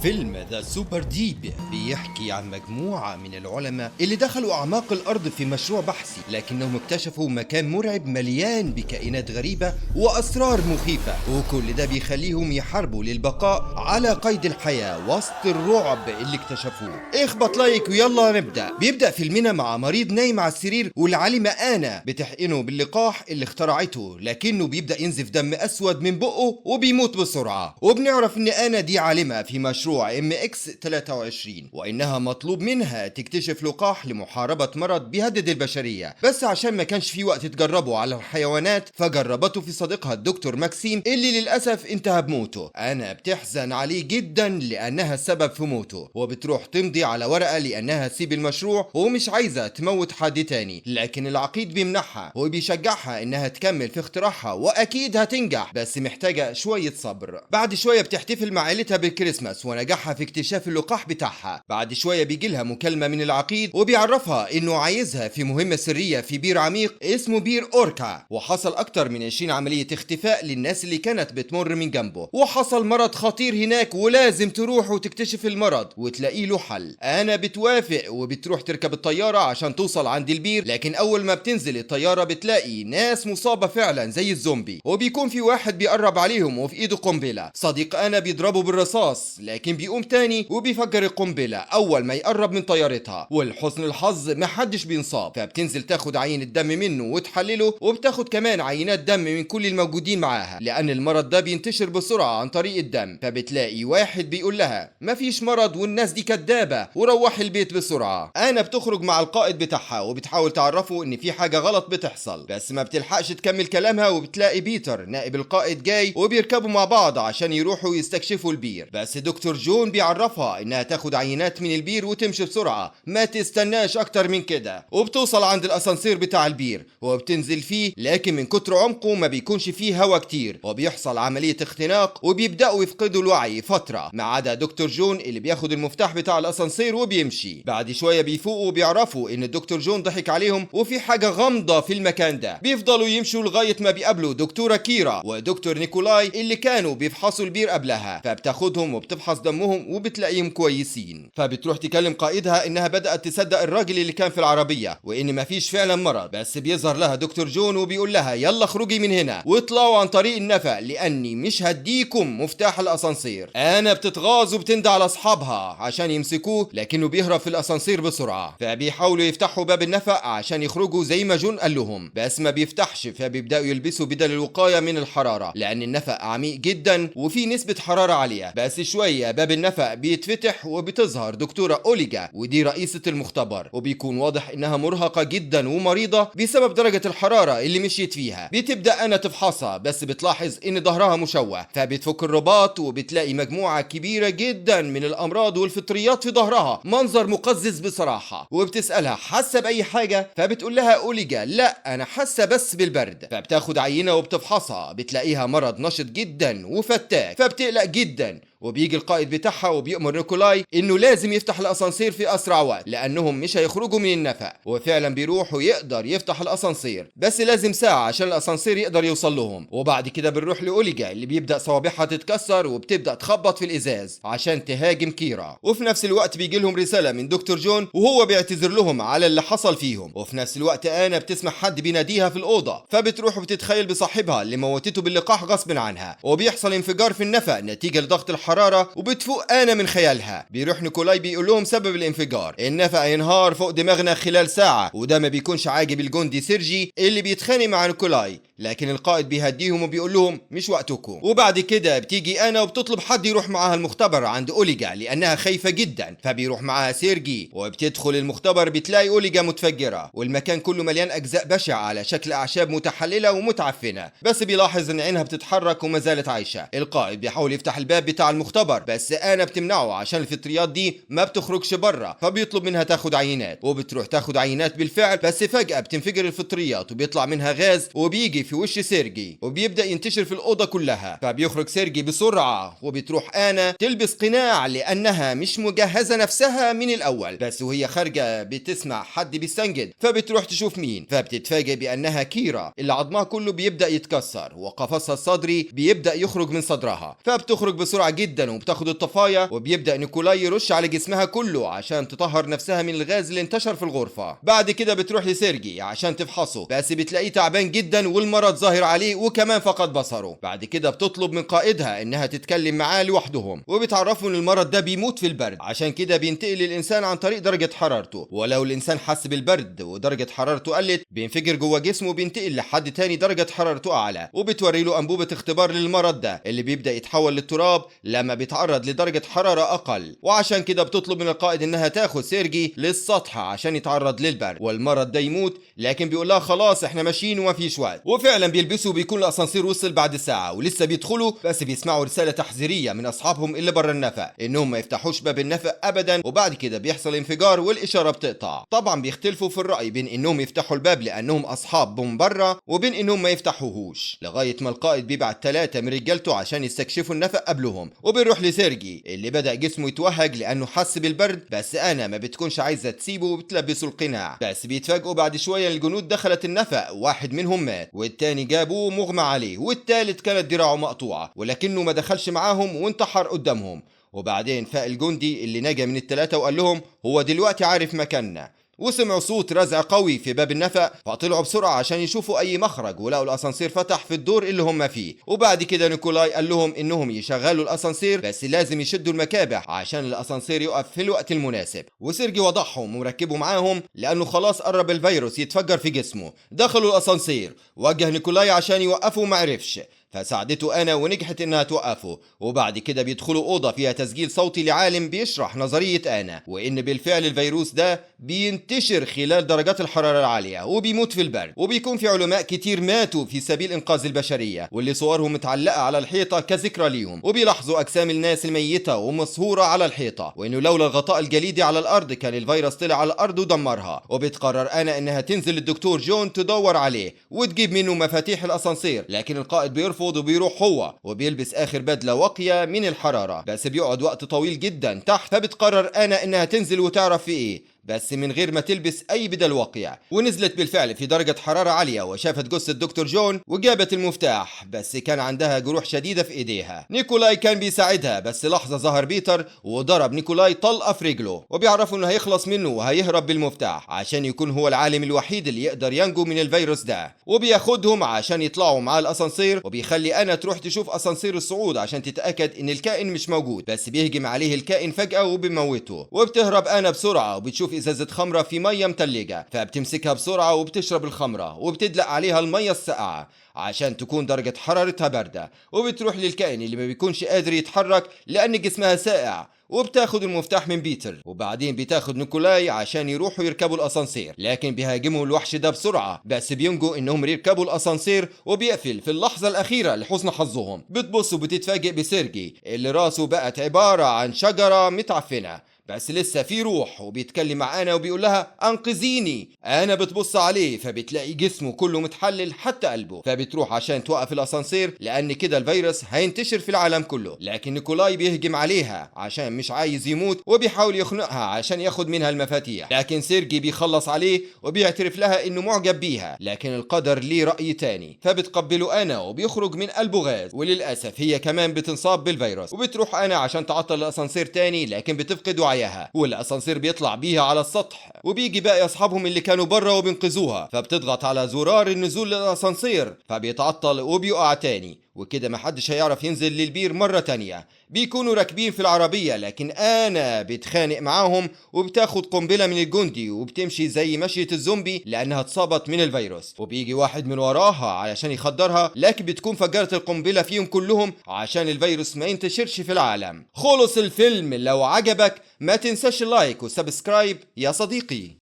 فيلم ذا سوبر ديب بيحكي عن مجموعة من العلماء اللي دخلوا أعماق الأرض في مشروع بحثي، لكنهم اكتشفوا مكان مرعب مليان بكائنات غريبة وأسرار مخيفة، وكل ده بيخليهم يحاربوا للبقاء على قيد الحياة وسط الرعب اللي اكتشفوه. اخبط لايك ويلا نبدأ. بيبدأ فيلمنا مع مريض نايم على السرير والعالمة آنا بتحقنه باللقاح اللي اخترعته، لكنه بيبدأ ينزف دم أسود من بقه وبيموت بسرعة. وبنعرف إن آنا دي عالمة في مشروع MX 23 وإنها مطلوب منها تكتشف لقاح لمحاربة مرض بيهدد البشرية، بس عشان ما كانش في وقت تجربه على الحيوانات فجربته في صديقها الدكتور ماكسيم اللي للأسف انتهى بموته. آنا بتحزن عليه جدا لأنها السبب في موته، وبتروح تمضي على ورقة لأنها تسيب المشروع ومش عايزة تموت حد تاني، لكن العقيد بيمنحها وبيشجعها إنها تكمل في اختراعها وأكيد هتنجح، بس محتاجة شوية صبر. بعد شوية بتحتفل مع عيلتها بالكريسماس ونجاحها في اكتشاف اللقاح بتاعها. بعد شوية بيجيلها مكالمة من العقيد وبيعرفها إنه عايزها في مهمة سرية في بير عميق اسمه بير أوركا، وحصل أكتر من 20 عملية اختفاء للناس اللي كانت بتمر من جنبه، وحصل مرض خطير هناك ولازم تروح وتكتشف المرض وتلاقي له حل. أنا بتوافق وبتروح تركب الطيارة عشان توصل عند البير، لكن أول ما بتنزل الطيارة بتلاقي ناس مصابة فعلا زي الزومبي، وبيكون في واحد بيقرب عليهم وفي إيده قنبلة. صديق أنا بيضربه بالرصاص لكن بيقوم تاني وبيفجر القنبلة أول ما يقرب من طيارتها، ولحسن الحظ محدش بينصاب، فبتنزل تاخد عينة دم منه وتحلله، وبتاخد كمان عينات دم من كل الموجودين معاها لأن المرض ده بينتشر بسرعة عن طريق الدم. فبتلاقي واحد بيقول لها مفيش مرض والناس دي كدابة وروح البيت بسرعة. أنا بتخرج مع القائد بتاعها وبتحاول تعرفه إن في حاجة غلط بتحصل، بس ما بتلحقش تكمل كلامها وبتلاقي بيتر نائب القائد جاي وبيركبوا مع بعض عشان يروحوا يستكشفوا البير، بس دكتور جون بيعرفها انها تاخد عينات من البير وتمشي بسرعة، ما تستناش اكتر من كده. وبتوصل عند الاسانسير بتاع البير وبتنزل فيه، لكن من كتر عمقه ما بيكونش فيه هوا كتير وبيحصل عملية اختناق وبيبدأوا يفقدوا الوعي فترة، ما عدا دكتور جون اللي بياخد المفتاح بتاع الاسانسير وبيمشي. بعد شوية بيفوقوا وبيعرفوا ان الدكتور جون ضحك عليهم وفي حاجة غامضة في المكان ده. بيفضلوا يمشوا لغاية ما بيقابلوا دكتورة كيرا ودكتور نيكولاي اللي كانوا بيفحصوا البير قبلها، فبتاخدهم وبتفحص دمهم وبتلاقيهم كويسين. فبتروح تكلم قائدها انها بدأت تصدق الراجل اللي كان في العربية وان مفيش فعلا مرض، بس بيظهر لها دكتور جون وبيقول لها يلا خروجي من هنا واطلعوا عن طريق النفق لاني مش هديكم مفتاح الاسانسير. انا بتتغاظ وبتندى على اصحابها عشان يمسكوه لكنه بيهرب في الاسانسير بسرعة، فبيحاولوا يفتحوا باب النفق عشان يخرجوا زي ما جون قال لهم، بس ما بيفتحش، فبيبدأوا يلبسوا بدل الوقاية من الحرارة لان النفق عميق جدا وفي نسبة حرارة عالية. بس شوية باب النفق بيتفتح وبتظهر دكتورة أوليجا ودي رئيسة المختبر، وبيكون واضح انها مرهقة جدا ومريضة بسبب درجة الحرارة اللي مشيت فيها. بتبدأ أنا تفحصها بس بتلاحظ ان ظهرها مشوه، فبتفك الرباط وبتلاقي مجموعة كبيرة جدا من الأمراض والفطريات في ظهرها، منظر مقزز بصراحة. وبتسألها حاسة بأي حاجة؟ فبتقول لها أوليجا لا أنا حاسة بس بالبرد. فبتاخد عينة وبتفحصها بتلاقيها مرض نشط جدا وفتاك، فبتقلق جدا. وبيجي القائد بتاعها وبيأمر نيكولاي انه لازم يفتح الاسانسير في اسرع وقت لانهم مش هيخرجوا من النفق، وفعلا بيروح ويقدر يفتح الاسانسير بس لازم ساعة عشان الاسانسير يقدر يوصل لهم. وبعد كده بنروح لأوليجا اللي بيبدأ صوابعها تتكسر وبتبدأ تخبط في الازاز عشان تهاجم كيرا، وفي نفس الوقت بيجي لهم رسالة من دكتور جون وهو بيعتذر لهم على اللي حصل فيهم. وفي نفس الوقت انا بتسمع حد بيناديها في الأوضة، فبتروح وبتتخيل بصاحبها اللي موتته باللقاح غصب عنها، وبيحصل انفجار في النفق نتيجة لضغط الحرارة وبتفوق أنا من خيالها. بيروح نيكولاي بيقول لهم سبب الانفجار، النفق ينهار فوق دماغنا خلال ساعة، وده ما بيكونش عاجب الجندي سيرجي اللي بيتخانق مع نيكولاي، لكن القائد بيهديهم وبيقول لهم مش وقتكم. وبعد كده بتيجي أنا وبتطلب حد يروح معاها المختبر عند أوليجا لأنها خايفة جدا، فبيروح معاها سيرجي وبتدخل المختبر بتلاقي أوليجا متفجرة والمكان كله مليان أجزاء بشعة على شكل أعشاب متحللة ومتعفنة، بس بيلاحظ إن عينها بتتحرك وما زالت عايشة. القائد بيحاول يفتح الباب بتاع المختبر بس أنا بتمنعه عشان الفطريات دي ما بتخرجش بره، فبيطلب منها تاخد عينات وبتروح تاخد عينات بالفعل، بس فجأة بتنفجر الفطريات وبيطلع منها غاز وبيجي في وش سيرجي وبيبدأ ينتشر في الأوضة كلها. فبيخرج سيرجي بسرعة وبتروح أنا تلبس قناع لأنها مش مجهزة نفسها من الأول، بس وهي خارجة بتسمع حد بيستنجد فبتروح تشوف مين، فبتتفاجئ بأنها كيرا اللي عظمها كله بيبدأ يتكسر وقفصها الصدري بيبدأ يخرج من صدرها. فبتخرج بسرعة جدا وبتاخد الطفاية وبيبدأ نيكولاي يرش على جسمها كله عشان تطهر نفسها من الغاز اللي انتشر في الغرفة. بعد كده بتروح لسيرجي عشان تفحصه، بس بتلاقيه تعبان جدا والمرض ظاهر عليه وكمان فقد بصره. بعد كده بتطلب من قائدها انها تتكلم معاه لوحدهم وبتعرفه ان المرض ده بيموت في البرد، عشان كده بينتقل الانسان عن طريق درجة حرارته، ولو الانسان حس بالبرد ودرجة حرارته قلت بينفجر جوه جسمه وبينتقل لحد تاني درجة حرارته اعلى، وبتوري له انبوبة اختبار للمرض ده اللي بيبدأ يتحول للتراب لما بيتعرض لدرجة حرارة اقل. وعشان كده بتطلب من القائد انها تاخد سيرجي للسطح عشان يتعرض للبرد والمرض ده يموت، لكن بيقول لها خلاص احنا ماشيين ومفيش وقت. وفعلا بيلبسوا وبيكون الاسانسير وصل بعد ساعة ولسه بيدخلوا، بس بيسمعوا رسالة تحذيرية من اصحابهم اللي بره النفق انهم ما يفتحوش باب النفق ابدا، وبعد كده بيحصل انفجار والاشارة بتقطع. طبعا بيختلفوا في الرأي بين انهم يفتحوا الباب لانهم اصحاب من بره وبين انهم ما يفتحوهوش، لغاية ما القائد بيبعت 3 من رجالته عشان يستكشفوا النفق قبلهم. وبيروح لسيرجي اللي بدأ جسمه يتوهج لانه حس بالبرد، بس انا ما بتكونش عايزة تسيبه وبتلبسه القناع. بس بيتفاجئوا بعد شوية الجنود دخلت النفق، واحد منهم مات والتاني جابوه مغمى عليه والتالت كانت دراعه مقطوعة ولكنه ما دخلش معاهم وانتحر قدامهم. وبعدين فاق الجندي اللي نجا من الثلاثة وقال لهم هو دلوقتي عارف مكاننا. وسمعوا صوت رزع قوي في باب النفق فطلعوا بسرعة عشان يشوفوا أي مخرج، ولقوا الأسانسير فتح في الدور اللي هم فيه. وبعد كده نيكولاي قال لهم إنهم يشغلوا الأسانسير بس لازم يشدوا المكابح عشان الأسانسير يقف في الوقت المناسب. وسيرجي وضعهم وركبوا معاهم لأنه خلاص قرب الفيروس يتفجر في جسمه. دخلوا الأسانسير وجه نيكولاي عشان يوقفوا ومعرفش، فساعدته أنا ونجحت إنها توقفه. وبعد كده بيدخلوا أوضة فيها تسجيل صوتي لعالم بيشرح نظرية أنا، وإن بالفعل الفيروس ده بينتشر خلال درجات الحرارة العالية وبيموت في البرد، وبيكون في علماء كتير ماتوا في سبيل إنقاذ البشرية واللي صورهم متعلقة على الحيطة كذكرى ليهم، وبيلاحظوا أجسام الناس الميتة ومصهورة على الحيطة، وإنه لولا الغطاء الجليدي على الأرض كان الفيروس طلع على الأرض ودمرها. وبتقرر أنا إنها تنزل للدكتور جون تدور عليه وتجيب منه مفاتيح الأسانسير، لكن القائد بيرفض وبيروح هو وبيلبس اخر بدله واقيه من الحراره، بس بيقعد وقت طويل جدا تحت. فبتقرر انا انها تنزل وتعرف في ايه بس من غير ما تلبس اي بدل واقية. ونزلت بالفعل في درجة حرارة عالية وشافت جثة دكتور جون وجابت المفتاح، بس كان عندها جروح شديدة في ايديها. نيكولاي كان بيساعدها، بس لحظة ظهر بيتر وضرب نيكولاي طلقة في رجله، وبيعرفوا انه هيخلص منه وهيهرب بالمفتاح عشان يكون هو العالم الوحيد اللي يقدر ينجو من الفيروس ده. وبياخدهم عشان يطلعوا مع الاسانسير، وبيخلي انا تروح تشوف اسانسير الصعود عشان تتأكد ان الكائن مش موجود، بس بيهجم عليه الكائن فجأة وبيموته. وبتهرب انا بسرعة وبتشوف ازازة خمرة في مية متلجة، فبتمسكها بسرعة وبتشرب الخمرة وبتدلق عليها المية الساقعة عشان تكون درجة حرارتها باردة. وبتروح للكائن اللي ما بيكونش قادر يتحرك لأن جسمها ساقع، وبتاخد المفتاح من بيتر. وبعدين بتاخد نيكولاي عشان يروحوا يركبوا الاسانسير، لكن بيهاجموا الوحش ده بسرعة، بس بينجوا انهم يركبوا الاسانسير وبيقفل في اللحظة الاخيرة لحسن حظهم. بتبص وبتتفاجئ بسيرجي اللي راسه بقت عبارة عن شجرة متعفنة بس لسه في روح، وبيتكلم مع انا وبيقول لها انقذيني. انا بتبص عليه فبتلاقي جسمه كله متحلل حتى قلبه، فبتروح عشان توقف الاسانسير لان كده الفيروس هينتشر في العالم كله. لكن نيكولاي بيهجم عليها عشان مش عايز يموت وبيحاول يخنقها عشان ياخد منها المفاتيح، لكن سيرجي بيخلص عليه وبيعترف لها انه معجب بيها، لكن القدر ليه رأي تاني. فبتقبله انا وبيخرج من قلبه غاز، وللاسف هي كمان بتنصاب بالفيروس. وبتروح انا عشان تعطل الاسانسير تاني لكن بتفقد وعيها، والاسانسير بيطلع بيها على السطح، وبيجي باقي اصحابهم اللي كانوا بره وبينقذوها. فبتضغط على زرار النزول للاسانسير فبيتعطل وبيقع تاني، وكده محدش هيعرف ينزل للبير مرة تانية. بيكونوا راكبين في العربية، لكن أنا بتخانق معاهم وبتاخد قنبلة من الجندي وبتمشي زي مشية الزومبي لأنها اتصابت من الفيروس. وبيجي واحد من وراها علشان يخدرها، لكن بتكون فجرت القنبلة فيهم كلهم عشان الفيروس ما ينتشرش في العالم. خلص الفيلم، لو عجبك ما تنساش اللايك والسبسكرايب يا صديقي.